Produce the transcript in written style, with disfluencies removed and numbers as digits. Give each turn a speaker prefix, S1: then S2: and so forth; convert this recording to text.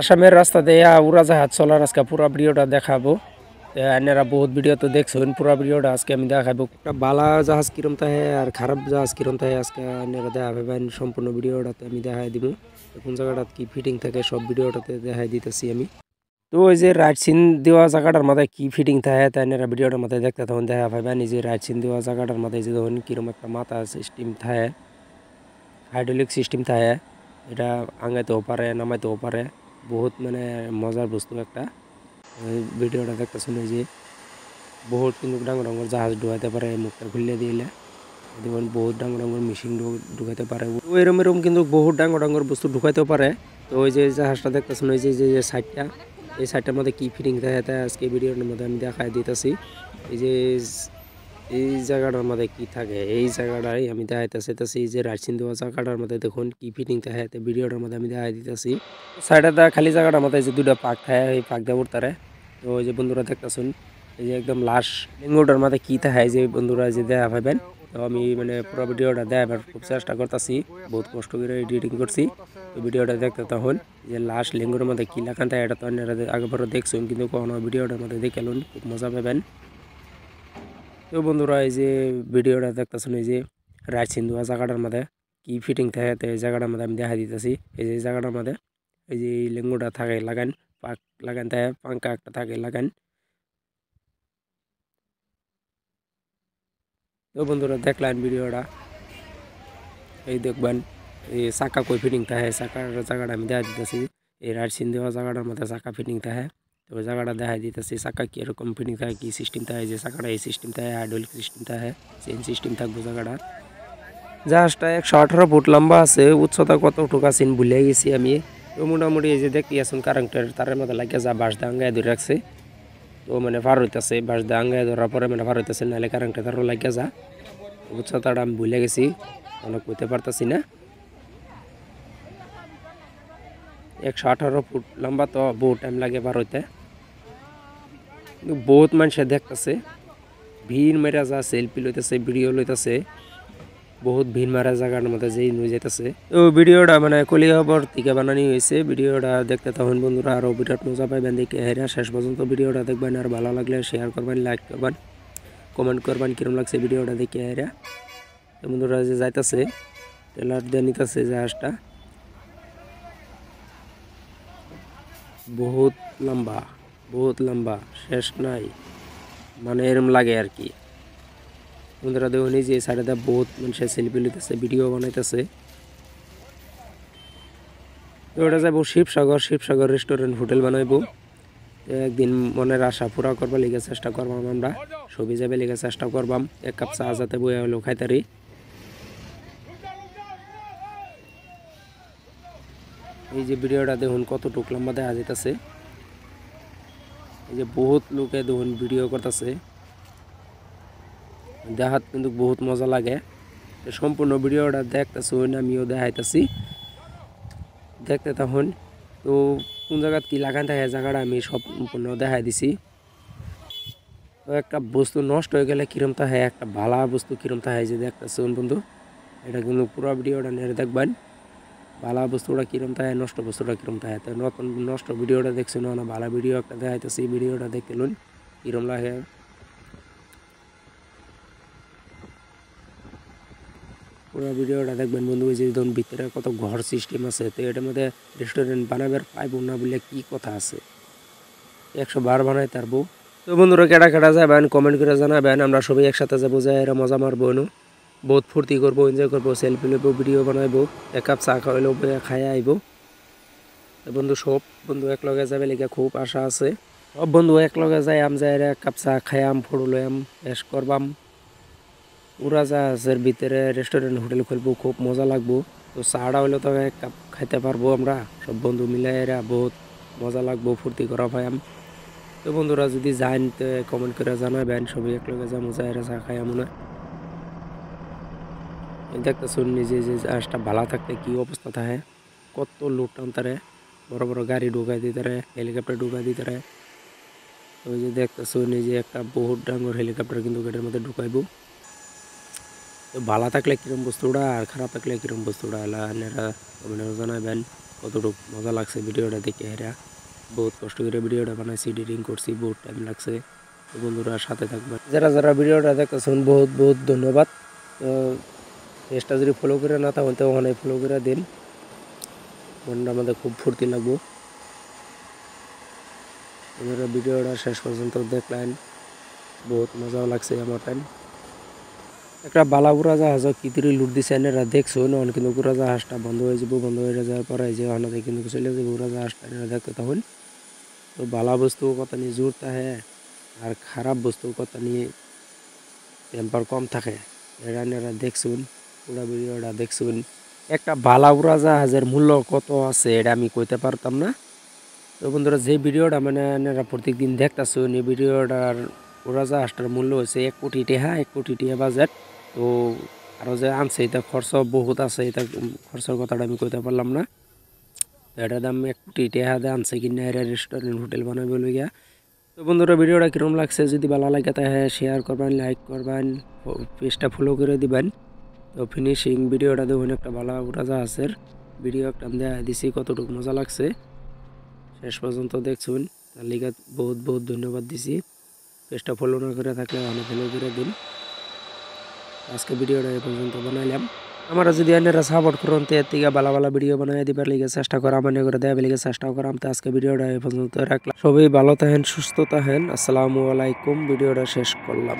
S1: আসামের রাস্তা দিয়ে উড়াজাহাজ চলার আজকে পুরো ভিডিওটা দেখাবো। আপনারা বহুত ভিডিও তো দেখছেন, পুরো ভিডিওটা আজকে আমি দেখাবো। একটা বালা জাহাজ কিরম থাকে আর খারাপ জাহাজ কিরম থাকে আজকে আপনারা দেখাবেন। সম্পূর্ণ ভিডিওটাতে আমি দেখাই দিব কোন জায়গাটাতে কি ফিটিং থাকে, সব ভিডিওটাতে দেখাই দিতেছি আমি। তো ওই যে রাইট সিন দেওয়া জায়গাটার মাথায় কি ফিটিং থাকে তাই আপনারা ভিডিওটার মধ্যে দেখতে তখন দেখা পাবেন। এই যে রাইট সিন দেওয়া জায়গাটার মাথায় যে ধরুন কিরম একটা মাথা সিস্টেম থাকে, হাইড্রোলিক সিস্টেম থাকে, এটা আঙাইতেও পারে নামাইতেও পারে। বহুত মানে মজার বস্তু একটা। ভিডিওটা দেখতে শুনে যে বহুত কিন্তু ডাঙর ডাঙর জাহাজ ঢুকাইতে পারে মুখটা খুললে দিলে, দেখুন বহুত ডাঙর ডাঙর মেশিন ঢুকাইতে পারে। এরম এরম কিন্তু বহুত ডাঙর ডাঙর বস্তু ঢুকাইতেও পারে। তো ওই যে জাহাজটা দেখতে শুনে যে সাইডটা, এই সাইডটার মধ্যে কি ফিটিং থাকে তাই আজকে ভিডিওর মধ্যে আমি দেখাই দিতেছি। এই যে এই জায়গাটার মধ্যে কি থাকে, এই জায়গাটাই আমি দেখাইতেছি। এই যে রাইসিন দেওয়া জায়গাটার মধ্যে দেখুন কি ফিটিং থাকে, ভিডিওটার মধ্যে আমি দেখাই দিতেছি। সাইডে খালি জায়গাটার মধ্যে যে দুটা পাক থাকে, এই পাক দিয়ে উঠতারে। তো ওই যে বন্ধুরা দেখতেছুন এই যে একদম লাশ লিঙ্গটার মধ্যে কি থাকে, যে বন্ধুরা যে দেখা পাবেন। তো আমি মানে পুরো ভিডিওটা দেখাবার খুব চেষ্টা করতেছি, বহুত কষ্ট করে এডিটিং করছি। তো ভিডিওটা দেখতে তখন যে লাশ লিঙ্গের মধ্যে কি লেখা থাকে এটা তো আপনারা আগেবারও দেখছেন, কিন্তু কখনো ভিডিওটার মধ্যে দেখেলুন, খুব মজা পাবেন। তো বন্ধুরা এই যে ভিডিওটা দেখতেছেন এই যে রাইট সিন্ধুয়া জায়গাটার মধ্যে কি ফিটিং থাকে, তো এই জায়গাটার মধ্যে আমি দেখা দিতেছি। এই যে জায়গাটার মধ্যে এই যে লিঙ্গটা থাকে লাগান, পাক লাগান থাকে, পাঙ্কা একটা থাকে লাগান। তো বন্ধুরা দেখলেন ভিডিওটা, এই দেখবেন এই চাকা কই ফিটিং থাকে, চাকার জায়গাটা আমি দেখা দিতেছি। এই রাইট সিন দেওয়া জায়গাটার মধ্যে চাকা ফিটিং থাকে, তো ওই জায়গাটা দেখা দিতেছি চাকা কীরকম ফিটিং থাকে, কী সিস্টেম থাকে। যে চাকাটা এই সিস্টেম থাকে, হাইড্রোলিক সিস্টেম থাকে, চেন সিস্টেম থাকবো জায়গাটা। জাহাজটা 118 ফুট লম্বা আছে, উচ্চতা কতটুকু আছেন ভুলে গেছি আমি। তো মোটামুটি এই যে দেখতে আসুন কারেন্টের তারের মধ্যে লাগিয়ে যা বাঁশ দাঙ্গায় ধরে রাখছে। তো মানে পার হইতেছে, বাঁশ দাঙ্গায় ধরার পরে মানে পার হইতেছে, নাহলে কারেন্টের তারও লাগিয়ে যা। উচ্চতাটা আমি ভুলে গেছি, অনেক কইতে পারতেছি না। 118 ফুট লম্বা, তো বহুত টাইম লাগে পার হইতে। কিন্তু বহুত মানুষে দেখতেছে, ভিড় মেরা যা সেলফি লইতেছে, ভিডিও লইতেছে, বহুত ভিড় মারা জায়গার মধ্যে যেই নিয়ে যেতেছে। তো ভিডিওটা মানে কলিয়াবর থেকে বানানি হয়েছে। ভিডিওটা দেখতে তখন বন্ধুরা আরও বিরাট মজা পাইবেন। দেখে হেরা শেষ পর্যন্ত ভিডিওটা দেখবেন, আর ভালো লাগলে শেয়ার করবেন, লাইক করবেন, কমেন্ট করবেন কিরম লাগছে ভিডিওটা দেখে হেরা। তো বন্ধুরা যে যাইতেছে ট্রেলার দিয়ে নিতেছে জাহাজটা, বহুত লম্বা, বহুত লম্বা, শেষ নাই, মানে এরম লাগে আর কি। বন্ধুরা দেখুন এই যে সাইডে বহুত মানুষের সেলফি লইতেছে, ভিডিও বানাইতেছে। তো ওটা যাবো শিবসাগর, শিবসাগর রেস্টুরেন্ট হোটেল বানাইবো। একদিন মনের আশা পুরা করবার লিগে চেষ্টা করবাম, আমরা সবই যাবে লিগে চেষ্টা করবাম। এক কাপ চা যাতে বইয়া হলেও খাইতারি। এই যে ভিডিওটা দেখুন কতটুক লম্বা দেখা যেতেছে। এই যে বহুত লোকে দেখুন ভিডিও করতেছে, দেখাত কিন্তু বহুত মজা লাগে। সম্পূর্ণ ভিডিওটা দেখতেছুন, আমিও দেখাইতেছি, দেখতে তখন। তো কোন জায়গাত কি লাগান থাকে জায়গাটা আমি সম্পূর্ণ দেখাই দিছি। তো একটা বস্তু নষ্ট হয়ে গেলে কিরম থাকে, একটা ভালো বস্তু কিরম থাকে যে দেখতেছুন বন্ধু, এটা কিন্তু পুরো ভিডিওটা নিয়ে দেখবেন। ভালো বস্তুটা কিরম থাকে, নষ্ট বস্তুটা কিরম থাকে। তো নতুন নষ্ট ভিডিওটা দেখছি না, ভালো ভিডিও একটা দেখাইতেছি, ভিডিওটা দেখতে লুন কিরম লাগে। পুরো ভিডিওটা দেখবেন বন্ধু। ওই যে ধরুন ভিতরে কত ঘর সিস্টেম আছে, তো এটার মধ্যে রেস্টুরেন্ট বানাবার পাইবো না বলে কি কথা আছে, 100 বার বানাই তারবো। তো বন্ধুরা কেটা কেটা যাবেন কমেন্ট করে জানাবেন, আমরা সবাই একসাথে যাবো, যাই এরা মজা মারবো, বহুত ফুর্তি করবো, এনজয় করবো, সেলফি লইবো, ভিডিও বানাইবো, এক কাপ চা খাওয়াইলেও খাই আইবো। বন্ধু সব বন্ধু এক লগে যাবে লেগে খুব আশা আছে। সব বন্ধু এক লগে যাই আম, যাই এক কাপ চা খাইয়াম, ফটো লইয়াম, এস করবাম। উড়াজাহাজের ভিতরে রেস্টুরেন্ট হোটেল খুলবো, খুব মজা লাগবো। তো চাটা হইলে তো এক কাপ খাইতে পারবো আমরা সব বন্ধু মিলে, এরা বহুত মজা লাগবো, ফুর্তি করা পাইয়াম। তো বন্ধুরা যদি যান তো কমেন্ট করে জানাবেন, সবাই এক লগে যাবো, যাই এরা চা খাইয়াম না। দেখতে শুন নিজে যে জাহাজটা ভালো থাকতে কি অবস্থা থাকে, কত লোক টানতারে, বড় বড় গাড়ি ঢুকাই দিতারে, হেলিকপ্টার ঢুকাই দিতারে। ওই যে দেখতেছো নিজে একটা বহুত ডাঙর হেলিকপ্টার কিন্তু গেটের মধ্যে ঢুকাইবো। তো ভালো থাকলে কিরম বস্তুটা আর খারাপ থাকলে কিরম বস্তুটা, এলা আপনারা কমেন্টে জানাবেন। কতটুকু মজা লাগছে ভিডিওটা দেখে। এরা বহুত কষ্ট করে ভিডিওটা বানাইছি, এডিটিং করছি, বহুত টাইম লাগছে। তো বন্ধুরা সাথে থাকবেন, যারা যারা ভিডিওটা দেখতেছেন বহুত বহুত ধন্যবাদ। তো পেজটা যদি ফলো করে না থাকেন তো ওখানে ফলো করে দিন, মনটা আমাদের খুব ফুর্তি লাগবো। আপনারা ভিডিওটা শেষ পর্যন্ত দেখলেন, বহুত মজাও লাগছে আমার টাইম। একটা বালা উড়াজাহাজ কিতিরি লুট দিছে এনারা দেখছো না, কিন্তু উড়াজাহাজটা বন্ধ হয়ে যাব, বন্ধ হয়ে যাওয়ার পরে যে ওখানে কিন্তু চলে যাবে উড়াজাহাজটা, এনারা দেখতে তখন। তো বালা বস্তু কথা নিয়ে জোর থাকে আর খারাপ বস্তু কথা নিয়ে টেম্পার কম থাকে, এরা দেখছুন, পুরা ভিডিওটা দেখছুন। একটা বালা উড়াজাহাজের মূল্য কত আছে এটা আমি কইতে পারতাম না। তো বন্ধুরা যে ভিডিওটা মানে এনারা প্রত্যেকদিন দেখতেছুন, এই ভিডিওটার উড়াজাহাজটার মূল্য হচ্ছে 1 কোটি টাকা, 1 কোটি টাকা বাজেট। তো আরও যে আনছে এটা খরচ বহুত আছে, এটা খরচের কথাটা আমি কইতে পারলাম না। তো এটার দাম 1 কোটি টাকা দিয়ে আনছে কিনা, এরা রেস্টুরেন্ট হোটেল বানাবে বলে গিয়া। তো বন্ধুরা ভিডিওটা কীরকম লাগছে, যদি ভালো লাগে তাহলে শেয়ার করবেন, লাইক করবেন, পেজটা ফলো করে দিবেন। তো ফিনিশিং ভিডিওটা দেখুন, একটা ভালো উড়াজাহাজের ভিডিও একটা আমি দেখা দিছি, কতটুকু মজা লাগছে শেষ পর্যন্ত দেখছুন। তার লিগে বহুত বহুত ধন্যবাদ দিছি। পেজটা ফলো না করে থাকলে অনেক ফলো করে দিন। আজকে ভিডিওটা এই পর্যন্ত বানাইলাম। আমরা যদি আপনারা সাপোর্ট করুন তো এর থেকে ভালো ভালো ভিডিও বানাই দিবার লিগে চেষ্টা করা, মানে করে দেওয়ার লিগে চেষ্টা করাম। তো আজকে ভিডিওটা এই পর্যন্ত রাখলাম। সবাই ভালো থাকেন, সুস্থ থাকেন। আসসালামু আলাইকুম। ভিডিওটা শেষ করলাম।